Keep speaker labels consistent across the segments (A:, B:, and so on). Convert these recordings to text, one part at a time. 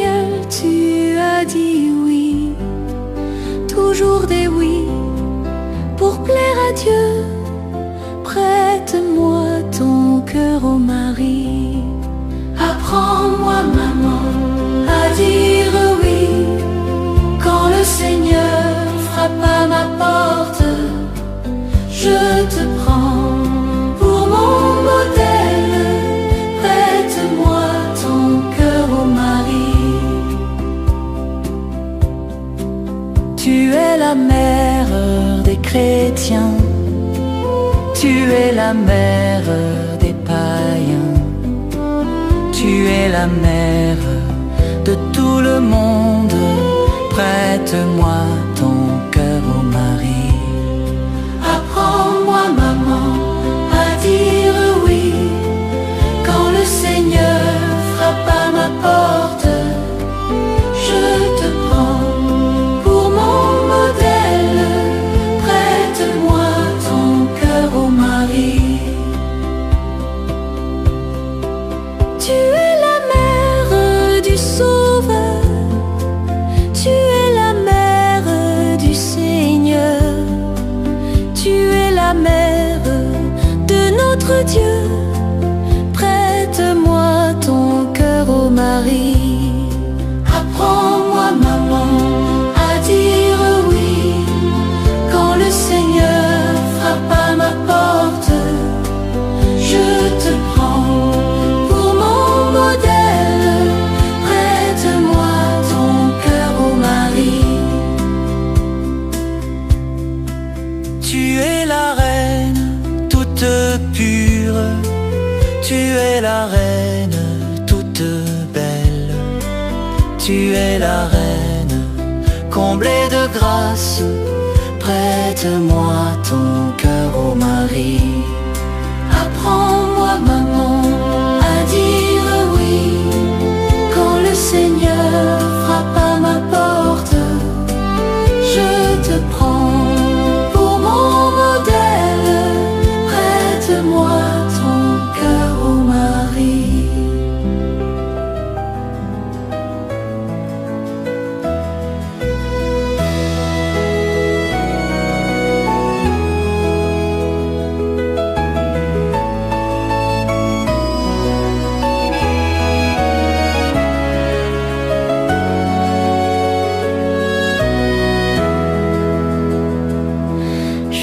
A: ciel, tu as dit oui, toujours des oui, pour plaire à Dieu. Prête-moi ton cœur, ô Marie. Apprends-moi, maman, à dire oui, quand le Seigneur frappe à ma porte. Je te prends pour mon modèle. Prête-moi ton cœur, ô Marie. Tu es la mère des chrétiens, tu es la mère des païens, tu es la mère de tout le monde. Prête-moi ton cœur, ô Marie. Apprends-moi, maman, à dire oui, quand le Seigneur frappe à ma porte. Je te prends pour mon modèle. Prête-moi ton cœur, ô Marie. Tu es la mère du Sauveur, tu es la mère du Seigneur, tu es la mère de notre Dieu. Prête-moi ton cœur, ô Marie. Apprends-moi, maman, à dire oui, quand le Seigneur frappe à ma porte. Je te prends pour mon modèle. Prête-moi ton cœur, ô Marie. Tu es la reine toute pure, tu es la reine toute belle, tu es la reine comblée de grâce. Prête-moi ton cœur, ô Marie. Apprends-moi, maman, à dire oui, quand le Seigneur frappe à ma porte. Je te prends pour mon modèle. Prête-moi ton cœur, ô Marie.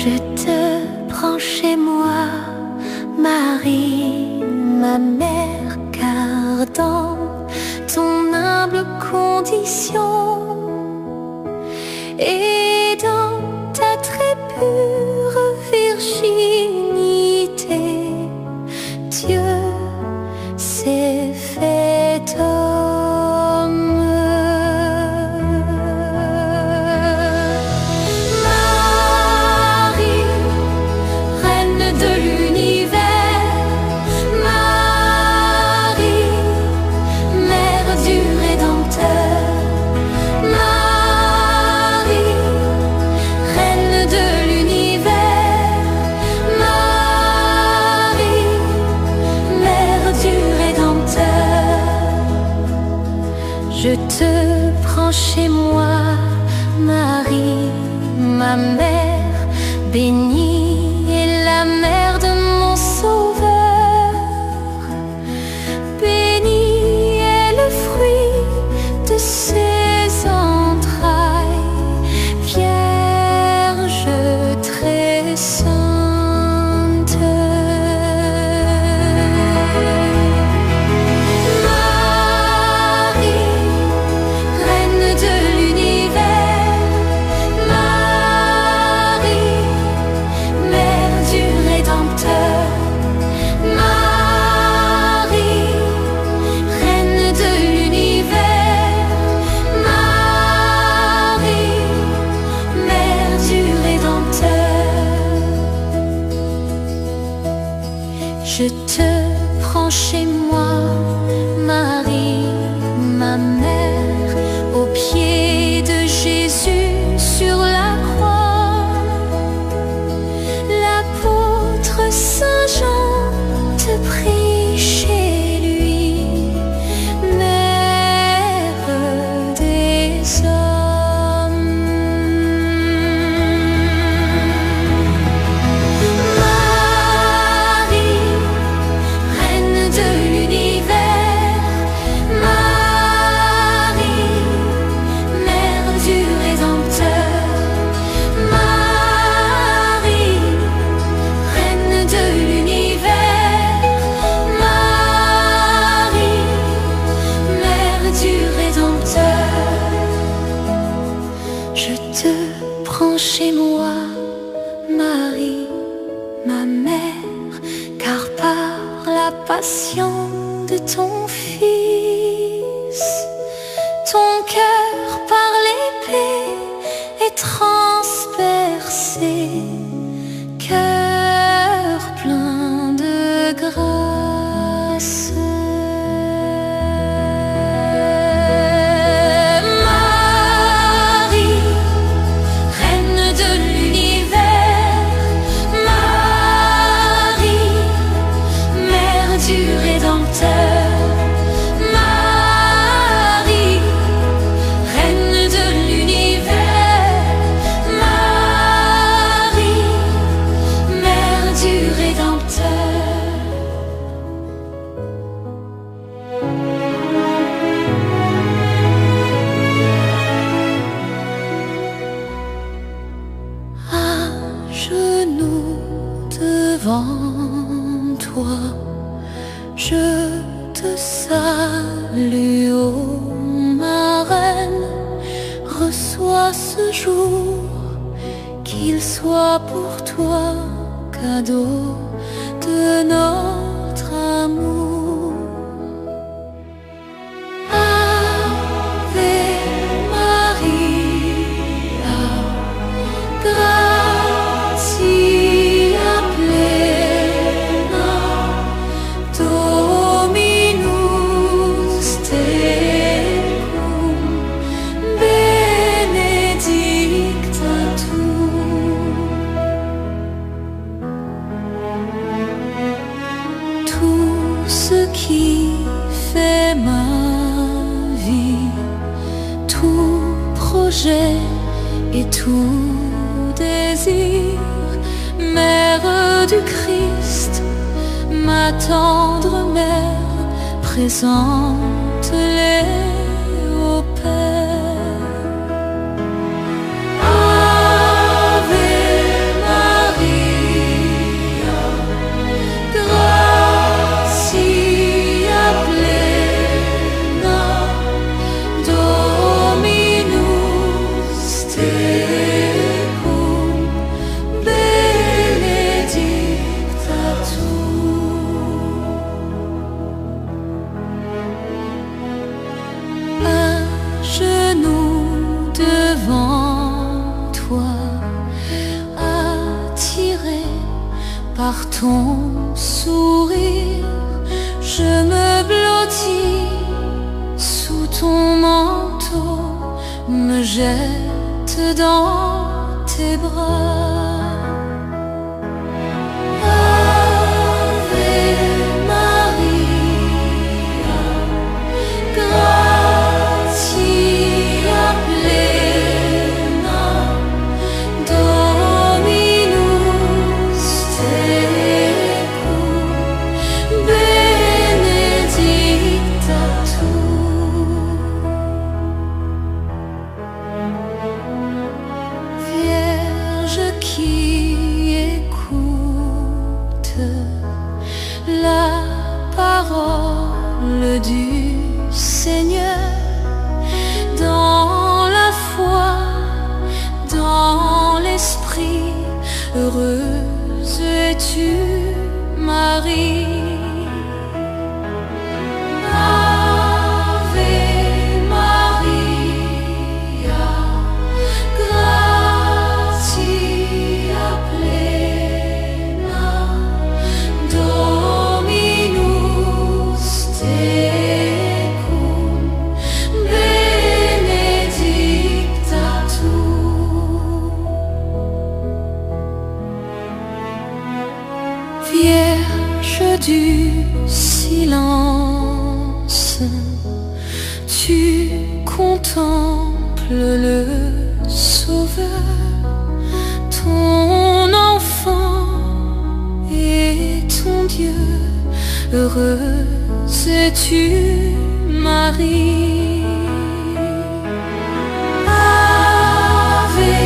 A: Je te prends chez moi, Marie, ma mère, car dans ton humble condition et dans ta très pure virginité, Dieu s'est fait homme. Marie, reine de l'univers, Marie, mère du Rédempteur, Marie, reine de l'univers, Marie, mère du Rédempteur. Je te prends chez moi, Marie, ma mère, bénie est la mère de mon Sauveur. Béni est le fruit de ses entrailles, Vierge très sainte. Marie, reine de l'univers, Marie, mère du Rédempteur, Marie, reine de l'univers, Marie, mère du Rédempteur. Je te prends chez moi, Marie, ma mère, au pied de Jésus sur la croix. L'apôtre Saint Jean te prie chez lui, mère paix et transpercé, cœur plein de grâce. Marie, reine de l'univers, Marie, mère du Rédempteur. Devant toi, je te salue, ô ma reine. Reçois ce jour, qu'il soit pour toi cadeau de notre amour. Ave Maria, gratia plena, Dominus tecum, benedicta tu. Tout ce qui fait ma vie, tout projet et tout désir, Mère du Christ, ma tendre mère, présente-les au Père. Ave Maria, gratia plena, Dominus tecum, benedicta tu. À genoux devant toi, attiré par ton sourire, je me blottis sous ton manteau, me jette dans tes bras. Ave Maria, gratia plena, Dominus tecum, benedicta tu. Vierge qui écoute la parole du Seigneur, dans la foi, dans l'esprit, heureuse es-tu, Marie. Ave Maria, gratia plena, Dominus tecum, benedicta tu. Vierge du silence, tu contemples le Sauveur, ton enfant et ton Dieu. Heureuse es-tu, Marie. Ave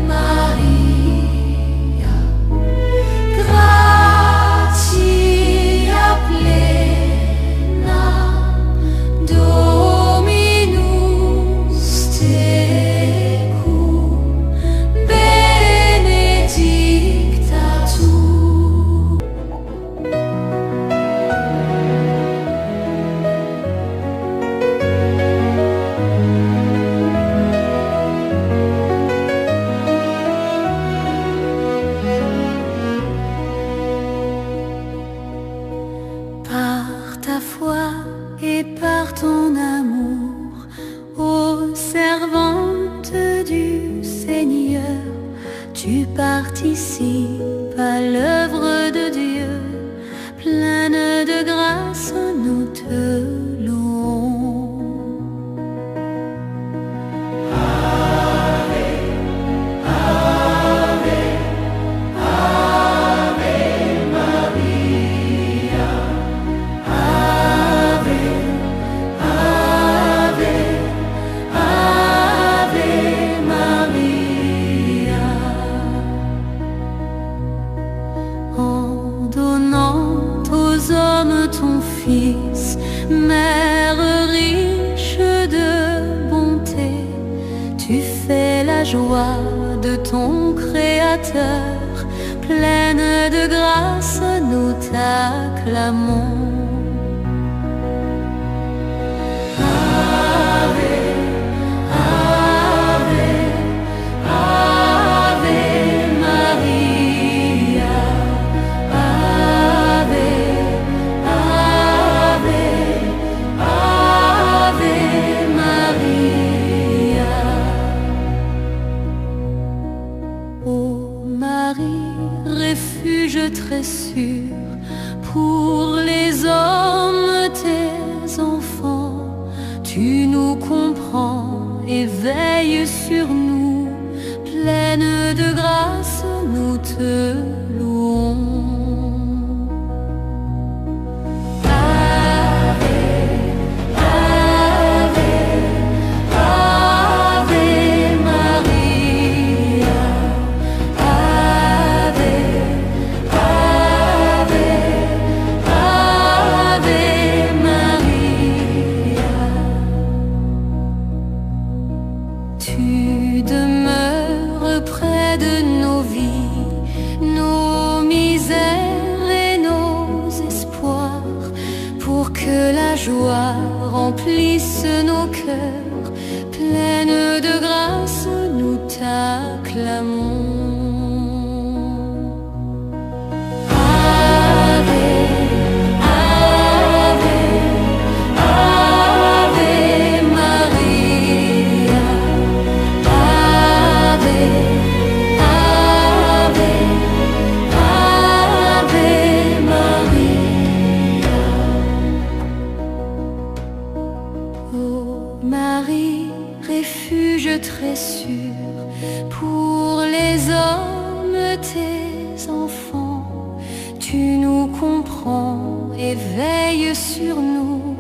A: Maria, gratia plena, Dominus tecum, benedicta tu. tu participes à l'œuvre de Dieu, pleine de grâce, nous te louons. Fils, mère riche de bonté, tu fais la joie de ton Créateur, pleine de grâce, nous t'acclamons. Refuge très sûr pour les hommes, tes enfants, tu nous comprends et veilles sur nous, pleine de grâce, nous te louons. Tu demeures près de nos vies, nos misères et nos espoirs, pour que la joie remplisse nos cœurs, pleine de grâce, nous t'acclamons. Marie, refuge très sûr pour les hommes, tes enfants, tu nous comprends et veilles sur nous,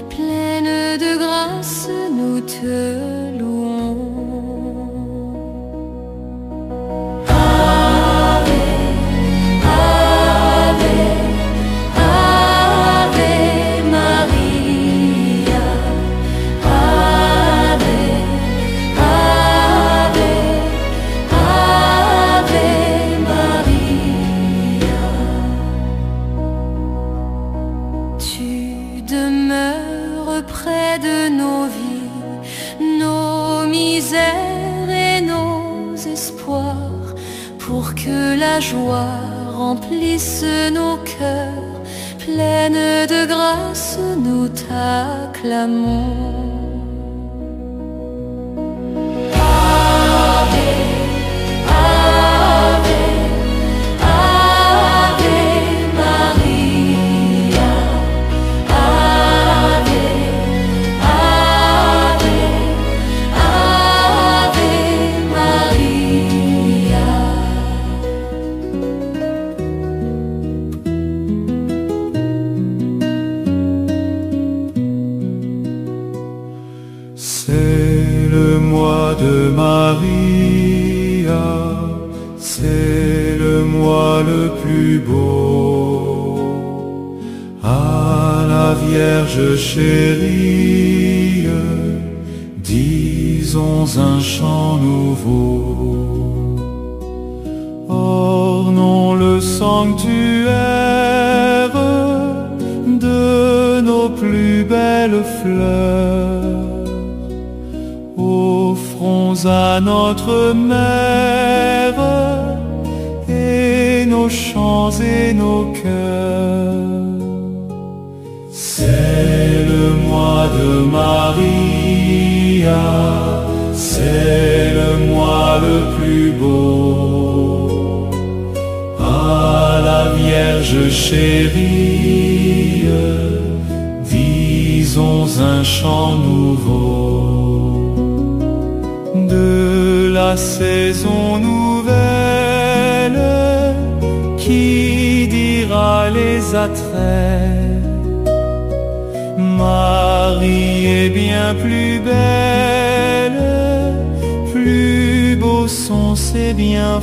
A: pleine de grâce, nous te louons. Près de nos vies, nos misères et nos espoirs, pour que la joie remplisse nos cœurs, pleine de grâce, nous t'acclamons.
B: C'est le mois de Maria, c'est le mois le plus beau. À la Vierge chérie, disons un chant nouveau. Ornons le sanctuaire de nos plus belles fleurs. Offrons à notre mère et nos chants et nos cœurs. C'est le mois de Maria, c'est le mois le plus beau. Vierge chérie, disons un chant nouveau de la saison nouvelle qui dira les attraits. Marie est bien plus belle, plus beaux sont ses bienfaits.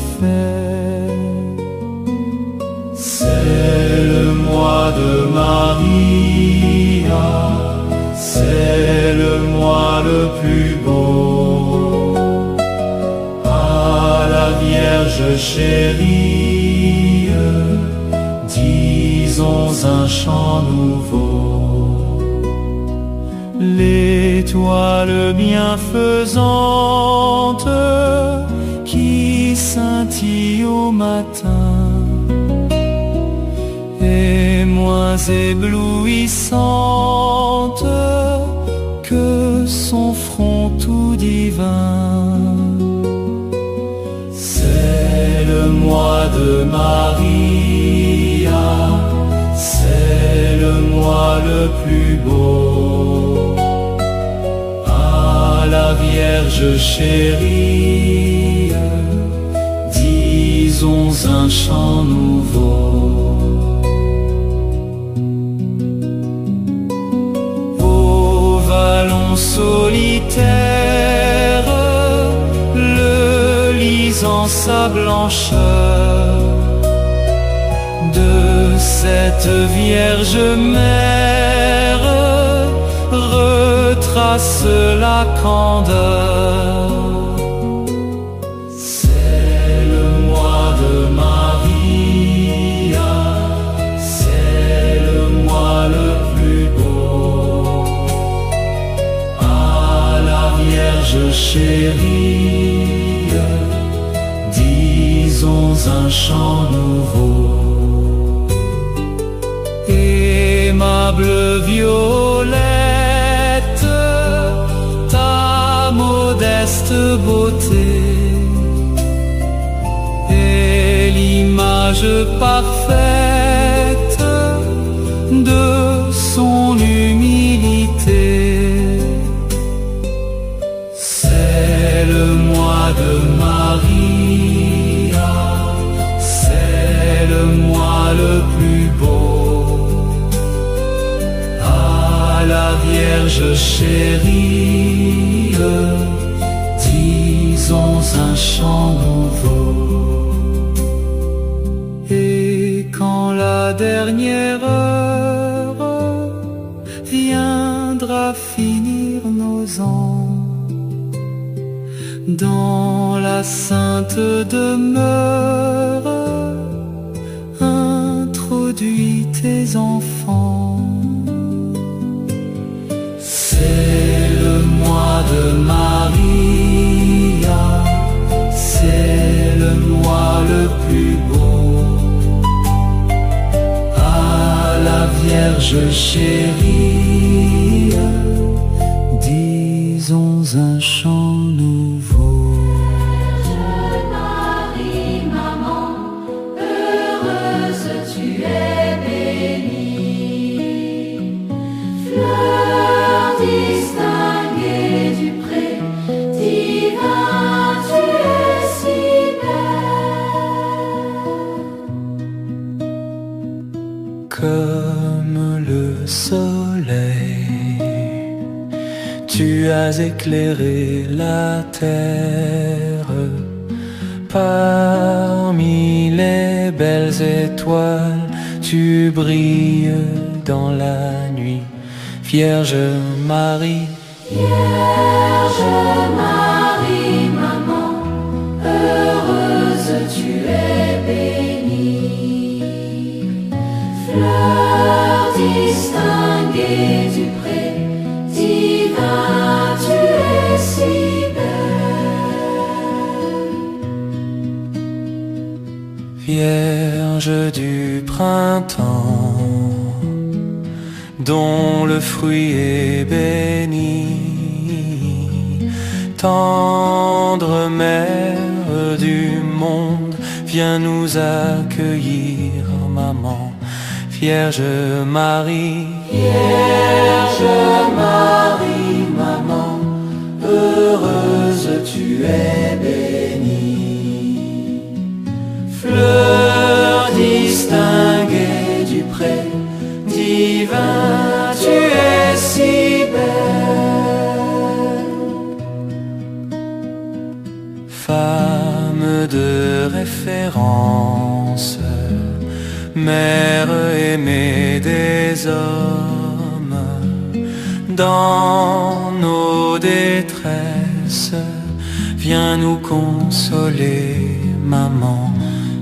B: C'est le mois de Maria, c'est le mois le plus beau. À la Vierge chérie, disons un chant nouveau. L'étoile bienfaisante qui scintille au matin est moins éblouissante que son front tout divin. C'est le mois de Maria, c'est le mois le plus beau. À la Vierge chérie, disons un chant nouveau. Solitaire, le lisant sa blancheur de cette Vierge mère, retrace la candeur. C'est le mois de Maria, c'est le mois le plus beau. Vierge chérie, disons un chant nouveau. Aimable violette, ta modeste beauté est l'image parfaite de son humilité. Le mois de Maria, c'est le mois le plus beau. À la Vierge chérie, disons un chant nouveau. Et quand la dernière heure viendra finir nos ans dans la sainte demeure, introduis tes enfants. C'est le mois de Maria, c'est le mois le plus beau. À la Vierge chérie, disons un chant nouveau.
A: Distinguée du pré, divin, tu es si belle.
B: Comme le soleil, tu as éclairé la terre. Parmi les belles étoiles, tu brilles dans la nuit. Vierge Marie,
A: Vierge Marie, maman, heureuse tu es bénie. Fleur distinguée du pré, divin, tu es si belle.
B: Vierge du printemps, dont le fruit est béni, tendre mère du monde, viens nous accueillir, maman. Vierge Marie, Vierge Marie, maman, heureuse tu es bénie. Fleur distinguée du pré, divin tu es si belle. Femme de référence, mère aimée des hommes, dans nos détresses, viens nous consoler, maman.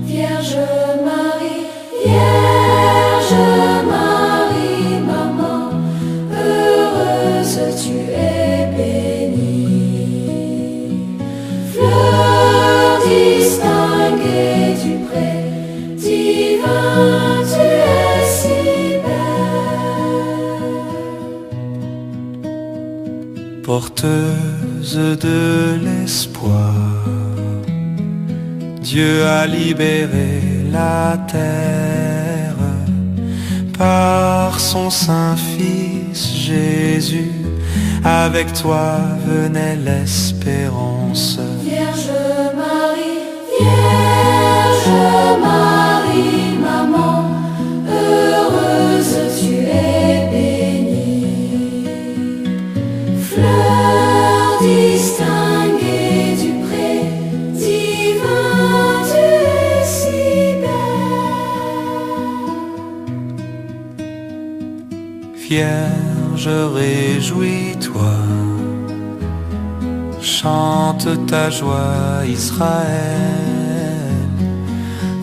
A: Vierge Marie, Vierge Marie, maman, heureuse tu es bénie. Fleur distinguée du pré, divin tu es si belle.
B: Porteuse de l'espoir, Dieu a libéré la terre par son Saint-Fils Jésus. Avec toi venait l'espérance.
A: Vierge Marie, Vierge Marie, maman, heureuse tu es bénie. Fleur distinguée du pré, divin tu es si belle.
B: Vierge, réjouis-toi, chante ta joie Israël.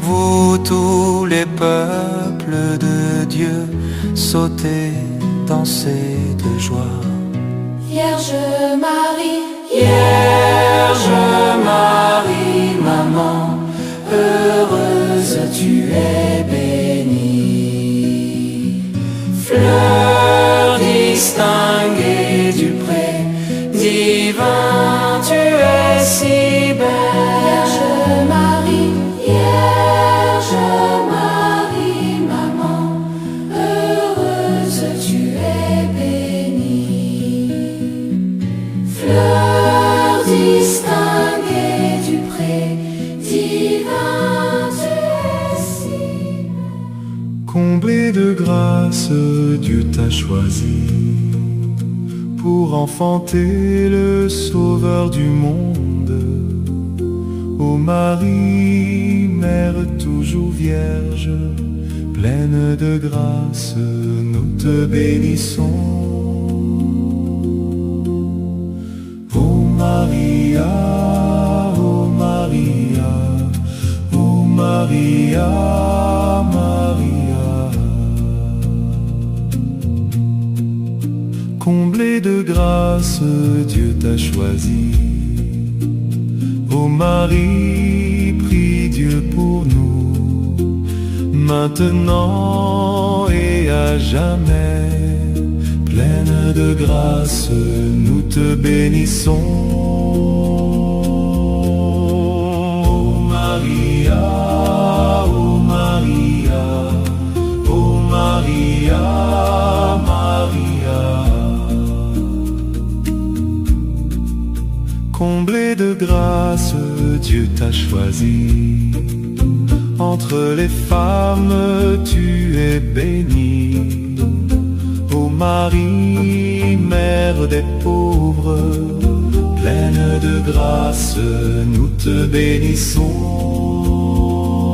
B: Vous tous les peuples de Dieu, sautez, dansez de joie.
A: Vierge Marie,
B: Vierge Marie, maman, heureuse tu es bénie. Fleur distinguée du pré, divin tu es si belle.
A: Vierge Marie, Vierge Marie, maman, heureuse tu es bénie. Fleur distinguée du pré, divin tu es si belle.
C: Comblé de grâce, Dieu t'a choisi pour enfanter le Sauveur du monde. Ô Marie, Mère toujours vierge, pleine de grâce, nous te bénissons. Ô Maria, ô Maria, ô Maria, Maria. Comblé de grâce, Dieu t'a choisi. Ô Marie, prie Dieu pour nous, maintenant et à jamais. Pleine de grâce, nous te bénissons. Ô Maria, ô Maria, ô Maria, Maria. Comblé de grâce, Dieu t'a choisi. Entre les femmes, tu es bénie. Ô Marie, Mère des pauvres, pleine de grâce, nous te bénissons.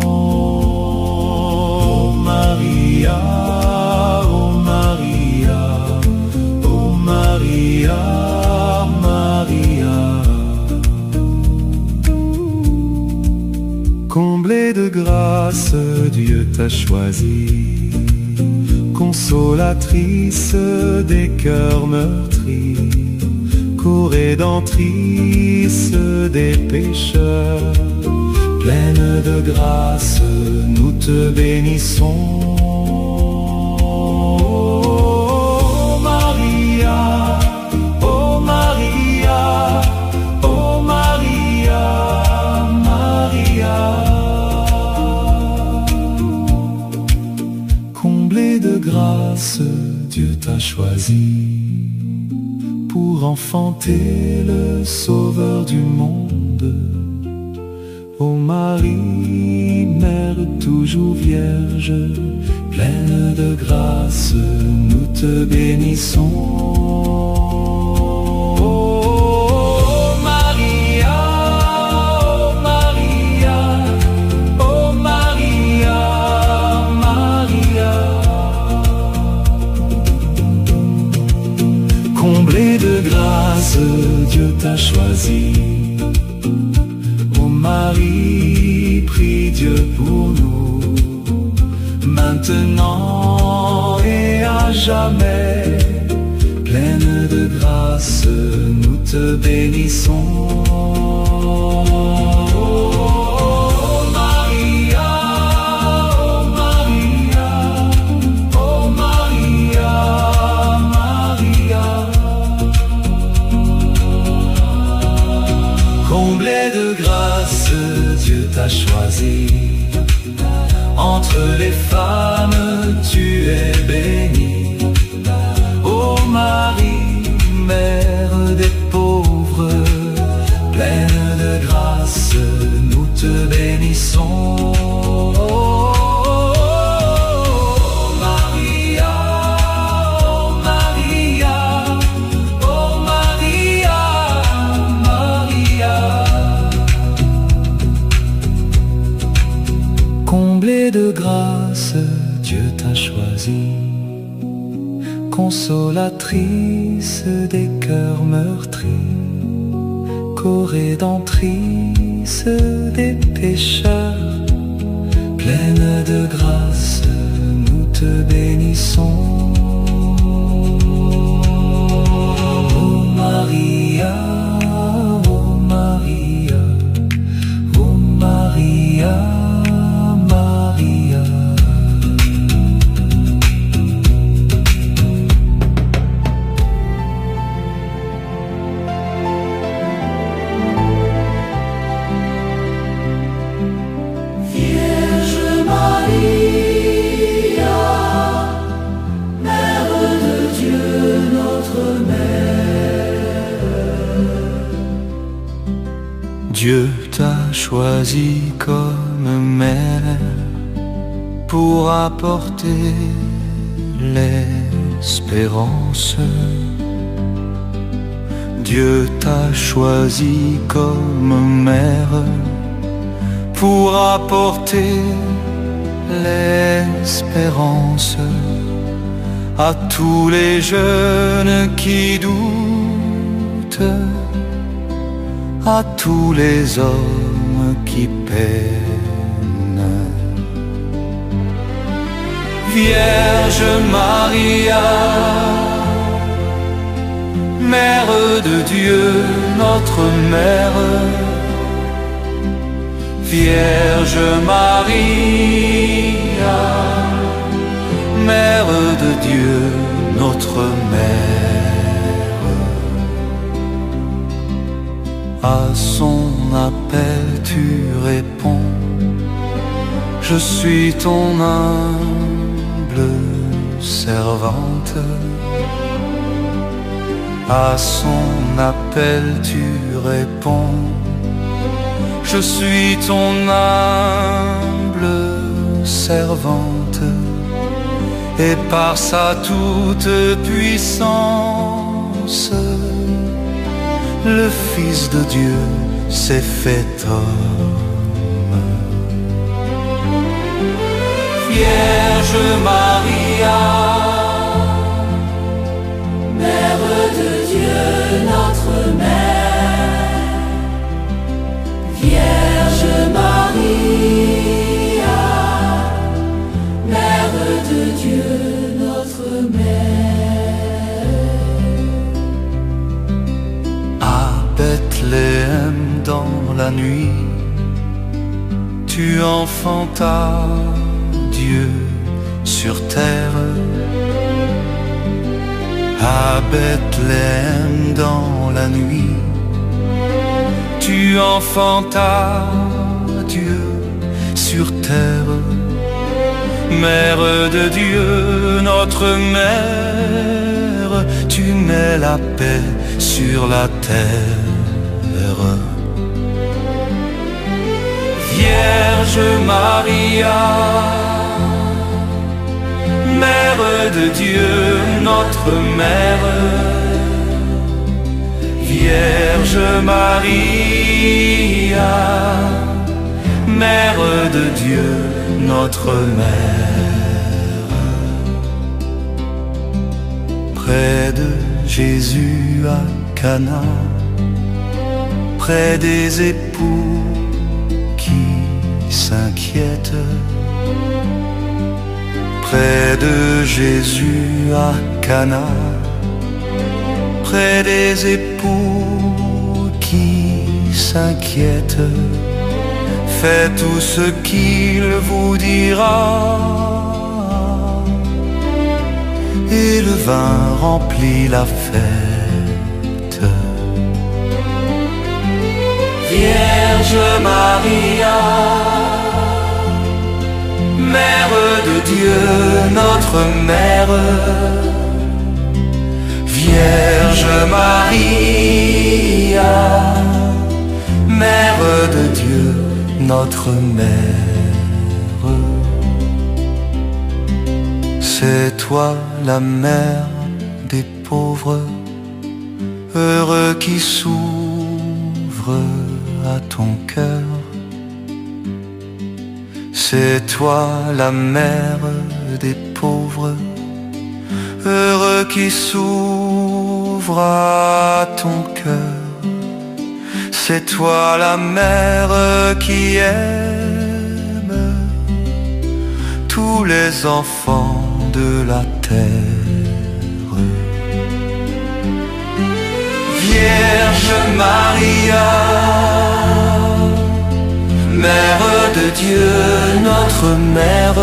C: Ô Maria, ô Maria, ô Maria, Maria. Comblé de grâce, Dieu t'a choisi. Consolatrice des cœurs meurtris, co-rédemptrice des pécheurs, pleine de grâce, nous te bénissons. Oh Maria, oh Maria, oh Maria, Maria. Comblé choisi pour enfanter le Sauveur du monde. Ô Marie, Mère toujours vierge, pleine de grâce, nous te bénissons. Comblée de grâce, Dieu t'a choisi. Ô Marie, prie Dieu pour nous, maintenant et à jamais. Pleine de grâce, nous te bénissons. Comblée de grâce, Dieu t'a choisi. Entre les femmes, tu es bénie. Ô Marie, Mère des pauvres, pleine de grâce, nous te bénissons. Comblée de grâce, Dieu t'a choisi. Consolatrice des cœurs meurtris, co-rédemptrice des pécheurs, pleine de grâce, nous te bénissons. Ô Maria, ô Maria, ô Maria. Dieu t'a choisi comme mère pour apporter l'espérance. Dieu t'a choisi comme mère pour apporter l'espérance à tous les jeunes qui doutent, à tous les hommes qui peinent. Vierge Maria, Mère de Dieu, notre Mère. Vierge Maria, Mère de Dieu, notre Mère. À son appel tu réponds, je suis ton humble servante. À son appel tu réponds, je suis ton humble servante. Et par sa toute puissance, le Fils de Dieu s'est fait homme. Vierge Maria,
A: Mère de Dieu, notre Mère. Vierge Maria, Mère de Dieu, notre Mère.
C: À Bethléem dans la nuit, tu enfantas Dieu sur terre. À Bethléem dans la nuit, tu enfantas Dieu sur terre. Mère de Dieu, notre Mère, tu mets la paix sur la terre. Vierge Maria, Mère de Dieu, notre Mère. Vierge Maria, Mère de Dieu, notre Mère. Près de Jésus à Cana, près des époux qui s'inquiètent, près de Jésus à Cana, près des époux qui s'inquiètent, faites tout ce qu'il vous dira, et le vin remplit la fête. Vierge Maria, Mère de Dieu, notre Mère. Vierge Maria, Mère de Dieu, notre Mère. C'est toi la mère des pauvres, heureux qui s'ouvrent à ton cœur. C'est toi la mère des pauvres, heureux qui s'ouvre à ton cœur. C'est toi la mère qui aime tous les enfants de la terre. Vierge Maria, Mère de Dieu, notre Mère.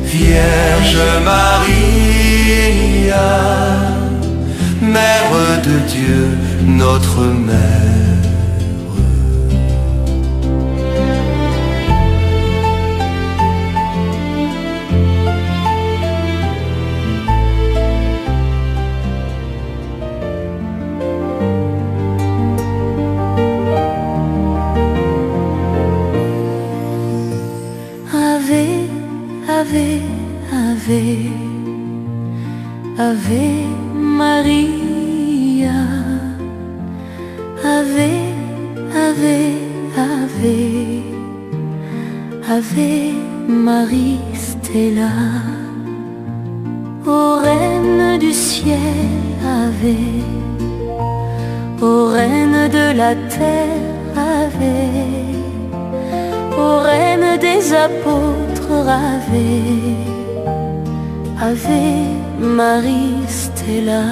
C: Vierge Maria, Mère de Dieu, notre Mère.
A: Ave, Ave, Ave Maria. Ave, Ave, Ave, Ave Marie Stella. Ô Reine du ciel, Ave, ô Reine de la terre, Ave, ô Reine des apôtres, Ave, Ave Marie Stella.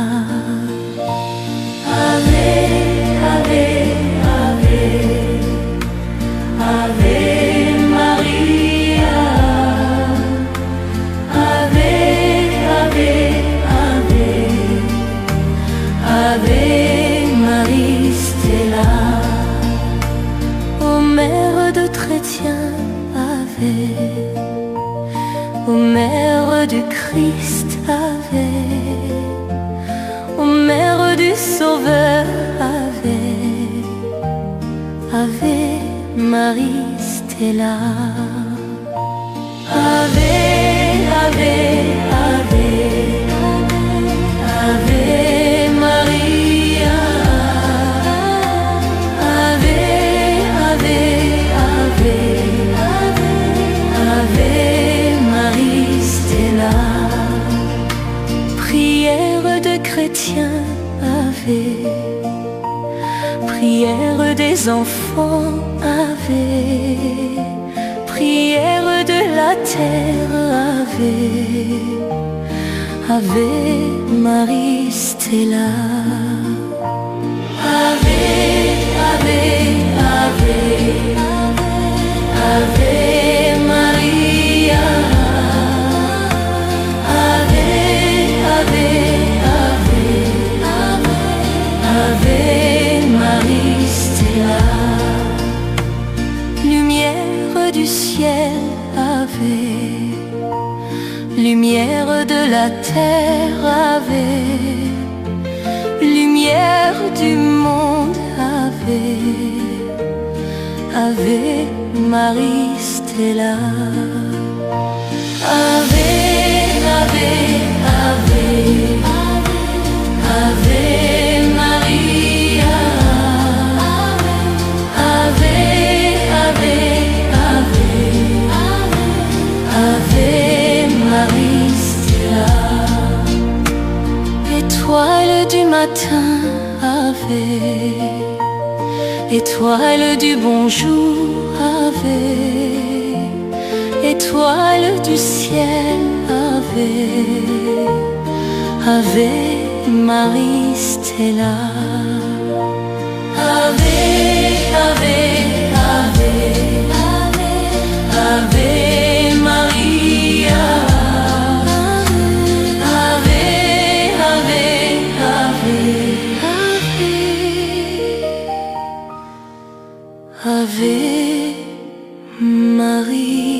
A: Ave, Ave, Ave, Ave Maria. Ave, Ave, Ave, Ave Marie Stella. Ô Mère de chrétiens, Ave, ô Mère du Christ, Ave, ô Mère du Sauveur, Ave, Ave Marie Stella. Ave, Ave, Ave, Ave Maria. Ave, Ave, Ave, Ave Marie Stella. Prière de chrétiens, Ave, prière des enfants, Ave, prière de la terre, Ave, Ave Marie Stella. Ave, Ave, Ave, Ave Maria. Ave, Ave, Ave, Ave Marie Stella. Lumière du ciel, Ave, lumière de la terre, Ave, lumière du monde, Ave, Ave Marie Stella. Ave, Ave, Ave, Ave Maria. Ave, Ave, Ave, Ave Marie Stella. Étoile du matin, Ave, étoile du bonjour, Ave, étoile du ciel, Ave, Ave Marie Stella. Ave, Ave, Ave, Ave Maria. Ave, Ave, Ave, Ave, Ave Maria.